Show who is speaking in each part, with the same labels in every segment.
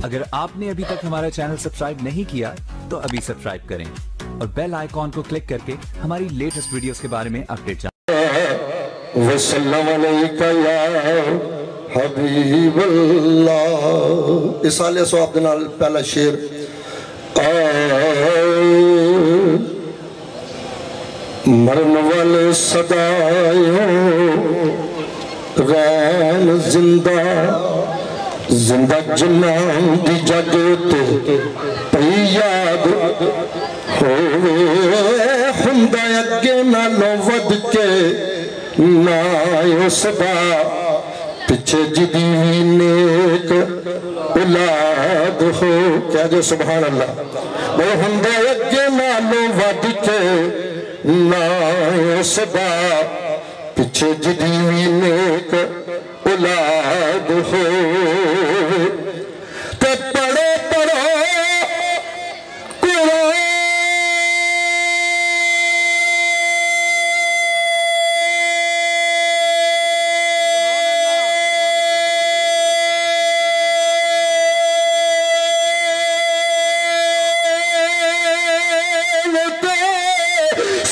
Speaker 1: اگر آپ نے ابھی تک ہمارا چینل سبسکرائب نہیں کیا تو ابھی سبسکرائب کریں اور بیل آئیکن کو کلک کر کے ہماری لیٹسٹ ویڈیوز کے بارے میں اپڈیٹ جانیں۔
Speaker 2: وسلم علیکہ یا حبیب اللہ۔ اس آلے سواب دنال پہلا شیر مرن والے صدایوں غین زندہ زندہ جنان دی جگہ تو پئی یاد ہوئے خندہ اگے نالوں ود کے نائیو صدا پچھے جدی نیک اولاد ہو۔ کیا جو سبحان اللہ۔ وہ خندہ اگے نالوں ود کے نائیو صدا پچھے جدی نیک اولاد ہو۔ تو پڑھو پڑھو قرآن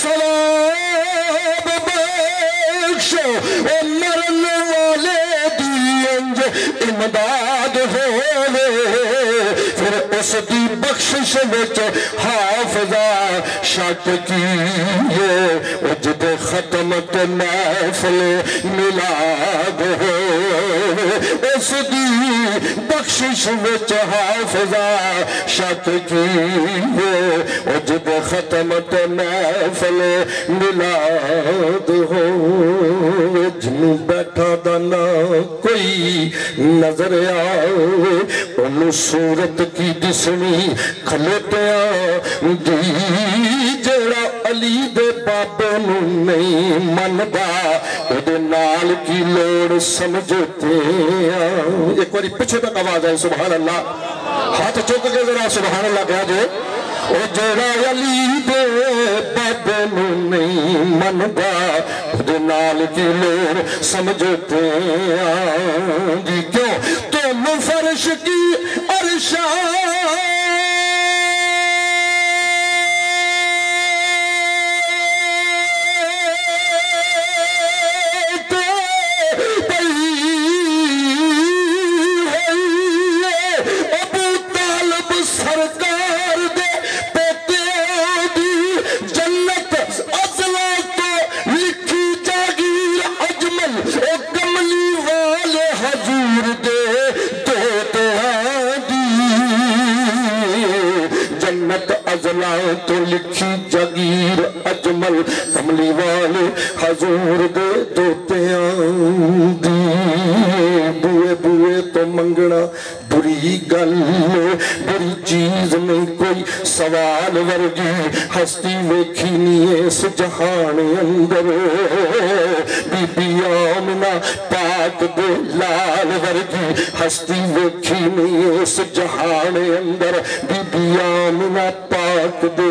Speaker 2: سلام بخشو مرن والے دینج امداد ہوئے پھر اس دی بخشش وچ حافظہ شک کیے اجد ختمت محفل ملاد ہوئے اس دی بخشش وچ حافظہ شک کیے اجد ختمت محفل ملاد ہوئے جنوں بیٹھا دانا کوئی نظر آئے انہوں صورت کی دسنی کھلوٹیاں دی جڑا علی دے بابے نوں نہیں مندا اودے نال کی لوڑ سمجھتے ہیں۔ ایک باری پچھے تک آواز ہے سبحان اللہ۔ ہاتھ چوک کے ذرا سبحان اللہ کہا جو او جڑا علی دے بابے نوں نہیں مندا اودے نال کی لوڑ سمجھتے ہیں۔ جی کیوں تم فرش کی عرشاں تو لکھی جگیر اجمل کملی والے حضور دے دوتیاں دی بوئے بوئے تو منگنا بری گل بری چیز نہیں کوئی سوال ورگی ہستی ویکھی نہیں اس جہان اندر بی بی آمنہ پاک دے لال ورگی ہستی ویکھی نہیں اس جہان اندر بی بی آمنہ پاک دے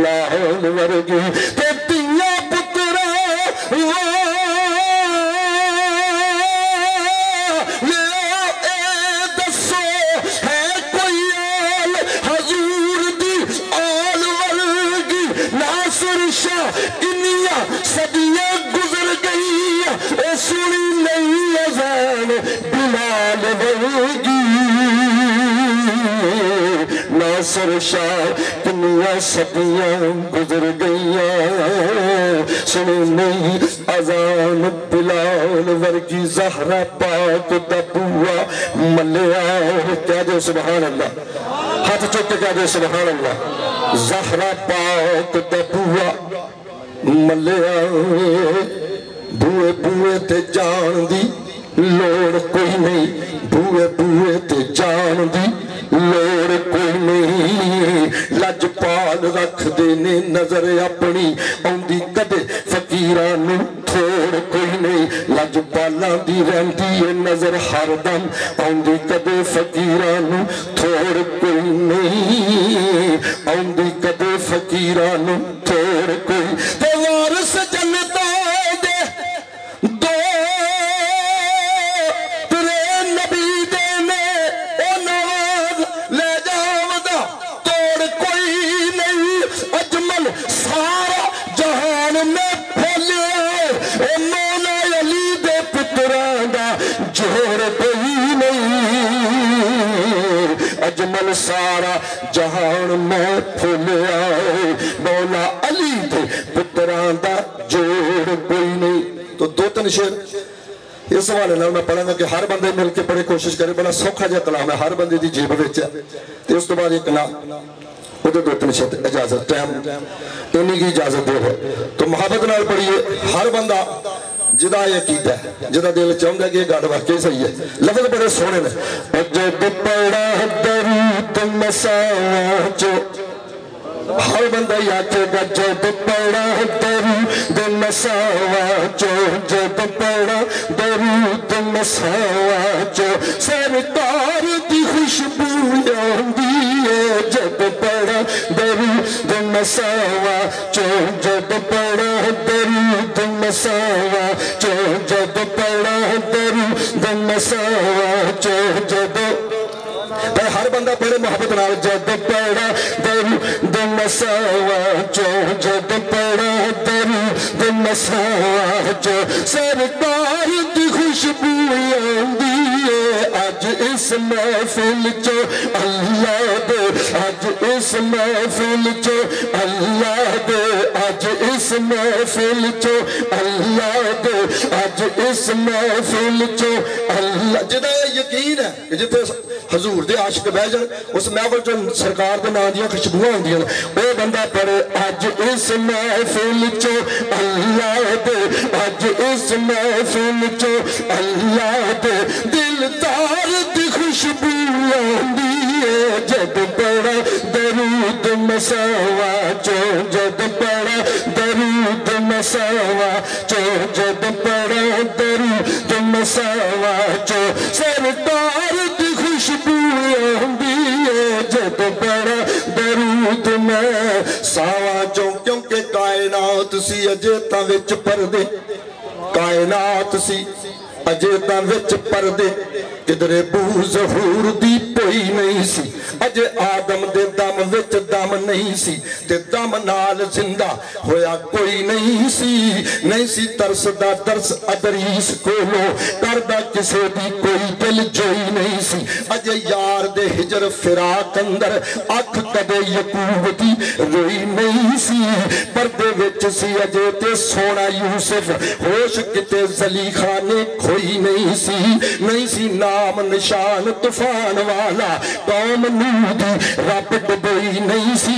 Speaker 2: لال ورگی تے تیاں پترہ صدیاں گزر گئی اے سنی نہیں اذان بلال ورگی ناصر شاہ کنیاں صدیاں گزر گئیاں سنی نہیں اذان بلال ورگی زہرہ پاک دبوا ملیا کہہ دے سبحان اللہ۔ ہاتھ چوک کے کہہ دے سبحان اللہ۔ زہرہ پاک دبوا ملیا بوئے بوئے تے جان دی لوڑ کوئی نہیں بوئے بوئے تے جان دی لوڑ کوئی نہیں لج پال رکھ دینے نظر اپنی اوندی کدے فقیرانو تھوڑ کوئی نہیں لج پالاں دی رہندی نظر ہر دم اوندی کدے فقیرانو تھوڑ کوئی نہیں اوندی کدے فقیرانو تھوڑ کوئی تے وارث جنتوں دے دو تیرے نبی دے نے او نواز سارا جہان میں پھولیا مولا علی دے پتران دا جوڑ کوئی نہیں. تو دو تن شعر اس حوالے نال میں پڑھاں گا کہ ہر بندے مل کے پڑھے کوشش کرے. بڑا سوکھا جہا کلام ہے, ہر بندے دی جیب وچ ہے. تے اس تو بعد ایک کلام وہ دو تن شعر اجازت ٹائم انہی کی اجازت دے ہے. تو محبت نال پڑھیے. ہر بندہ جدا یہ کیتا ہے, جدا دل چاہتا ہے کہ یہ گاڑ واقعی صحیح ہے. لفظ بڑے سونے نے. جب پڑھا درود مساواں ہر بندہ یاکے گا جب پڑھا درود مساواں جب پڑھا درود مساواں سرکار دی خوشبو آندی ہے. جب پڑھا درود مساواں جب پڑھا درود مساواں جب پڑھا درود مساواں جب ہر بندہ پڑھے محبت نال. جب پڑھا درود مساواں جب پڑھا درود مساواں سرکار دی خوشبو آندی ہے. اج اس محفل چو اللہ دے, اج اس محفل چو اللہ دے, اج اس محفل چو اللہ دے, اج اس محفل چو اللہ. جدا یقین ہے کہ جتے حضور دے عاشق بہ جان اس محفل جو سرکار دے نام دیاں خوشبوئیں ہوندیاں وہ بندہ پڑھے اج اس محفل چو اللہ دے, اج اس محفل چو اللہ دے دلدار دی خوشبو آندی ہے. جب پڑھا درود مساواں جب پڑھا درود مساواں جب پڑھا درود مساواں سرکار دی خوشبو آندی ہے. جب پڑھا درود مساواں کیونکہ کائنات سی اجے تاں وچ پردے, کائنات سی اجے تاں وچ پردے کدرے بو ظہور دی پوئی نہیں سی. اجے آدم دے دم وچ دم نہیں سی تے دم نال زندہ ہویا کوئی نہیں سی. نہیں سی ترس دا ترس ادریس کولو کردہ کسے دی کوئی دل جوئی نہیں سی. اجے یار دے ہجر فراق اندر اکھ کدے یقوب دی روئی نہیں سی. پردے وچ سی اجے تے سونا یوسف ہوش کتے زلیخا نے کھوئی نہیں سی. نہیں سی نام نشان طوفان والا قوم نوح دی رب ڈبوئی نہیں سی.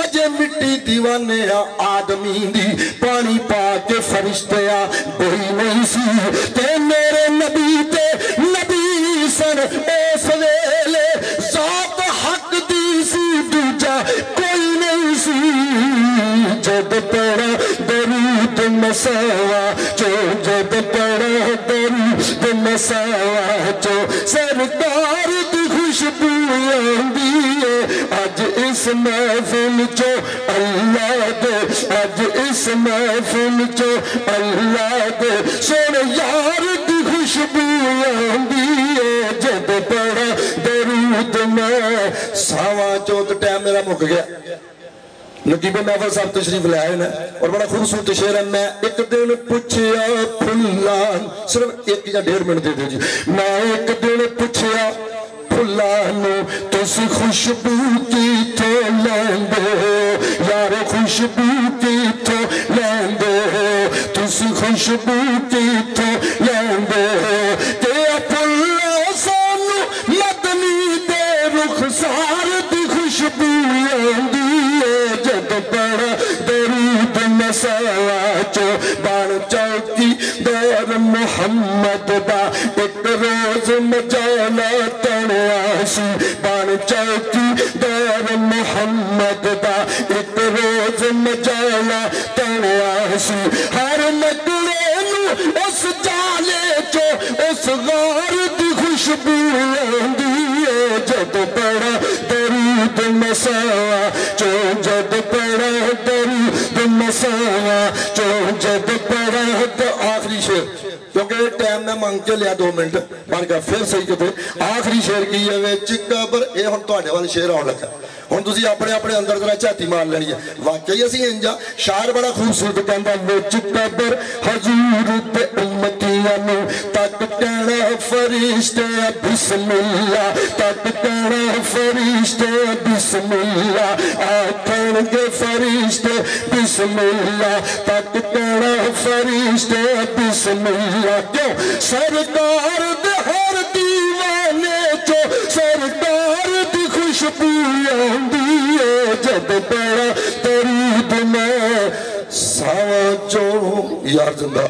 Speaker 2: اجے مٹی دیوانے آدمی دی پانی پا کے فرشتیاں بوئی نہیں سی. تے میرے نبی تے نبی سن اس ویلے ذات حق دی سی دوجا کوئی نہیں سی. جب پڑھا درود مساواں جب پڑھا درود مساواں سرکار دی خوشبو آندی ہے. اج اس محفل چو اللہ دے, اج اس محفل چو اللہ دے سن یار دی خوشبو آندی ہے. جب پڑھا درود مساواں تو ٹائم میرا مک گیا. نقیب محفل صاحب تشریف لے آئے نا اور بڑا خوبصورت شعر ہے. میں ایک دن پوچھیا پھلان, صرف ایک یا 1.5 منٹ دے دے جی. میں ایک دن پوچھیا پھلانو تسی خوشبو کی تو لیندے ہو یار, خوشبو کی تو لیندے ہو, تسی خوشبو کی تو لیندے ہو. کہ پھلا سانو مدنی دے رخسار دی خوشبو آندی ہے. جب پڑھا درود مساواں بان چوکی دور محمد دا ایک روز مجالا تنیا سی. بان چوکی دور محمد دا ایک روز مجالا تنیا سی. ہر مکڑے نو اس جالے چو اس غار دی خوشبو آندی ہے. جب پڑھا درود مساواں جب پڑھا درود مساواں جب پڑھا. تو آخری شعر کیونکہ ٹائم میں مانگ کے لیا 2 منٹ بن گیا پھر صحیح کہتے. آخری شعر کی ہے وچ قبر, اے ہن تواڈے والے شعر آن لگا. ہن تسی اپنے اپنے اندر ذرا جھاتی مار لینی ہے. واقعی اسی انجا شاعر بڑا خوبصورت کہندا وچ قبر حضور تے امتی نبیوں تک کہنا فرشتے بسم اللہ تک کہنا فرشتے بسم اللہ آکھن گے فرشتے بسم اللہ تک کہنا فرشتے بسم اللہ کیوں سرکار دے ہر دیوانے چو سرکار دی خوشبو آندی ہے جب بڑا درود میں ساواں چو یار زندہ